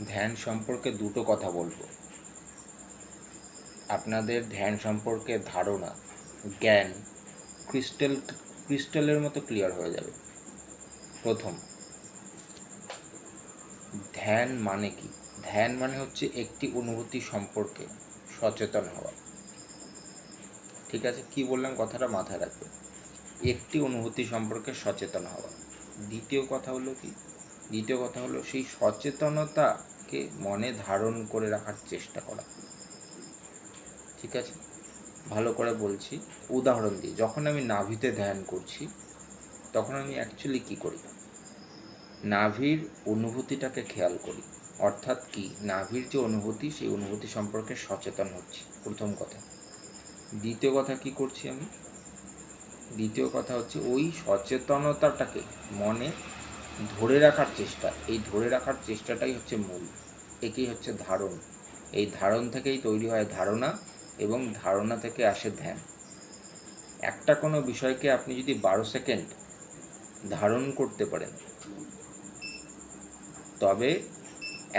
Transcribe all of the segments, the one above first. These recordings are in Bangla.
ধ্যান সম্পর্কে দুটো কথা বলবো। আপনাদের ধ্যান সম্পর্কে ধারণা, জ্ঞান ক্রিস্টালের মতো ক্লিয়ার হয়ে যাবে। প্রথম, ধ্যান মানে কি? ধ্যান মানে হচ্ছে একটি অনুভূতি সম্পর্কে সচেতন হওয়া। ঠিক আছে, কি বললাম কথাটা মাথায় রাখবে। একটি অনুভূতি সম্পর্কে সচেতন হওয়া। দ্বিতীয় কথা হলো কি? দ্বিতীয় কথা হলো সেই সচেতনতাকে মনে ধারণ করে রাখার চেষ্টা করা। ঠিক আছে, ভালো করে বলছি, উদাহরণ দিই। যখন আমি নাভিতে ধ্যান করছি তখন আমি অ্যাকচুয়ালি কী করি? নাভির অনুভূতিটাকে খেয়াল করি। অর্থাৎ কি, নাভির যে অনুভূতি, সেই অনুভূতি সম্পর্কে সচেতন হচ্ছি, প্রথম কথা। দ্বিতীয় কথা কি করছি আমি? দ্বিতীয় কথা হচ্ছে ওই সচেতনতাটাকে মনে ধরে রাখার চেষ্টা। এই ধরে রাখার চেষ্টাটাই হচ্ছে মূল, একেই হচ্ছে ধারণ। এই ধারণ থেকেই তৈরি হয় ধারণা, এবং ধারণা থেকে আসে ধ্যান। একটা কোনো বিষয়কে আপনি যদি 12 সেকেন্ড ধারণ করতে পারেন তবে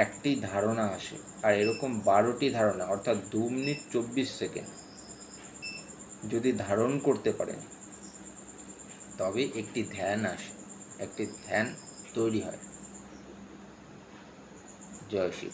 একটি ধারণা আসে। আর এরকম 12টি ধারণা, অর্থাৎ 2 মিনিট 24 সেকেন্ড যদি ধারণ করতে পারেন তবে একটি ধ্যান আসে, একটি ধ্যান তৈরি হয়। জয় শিব।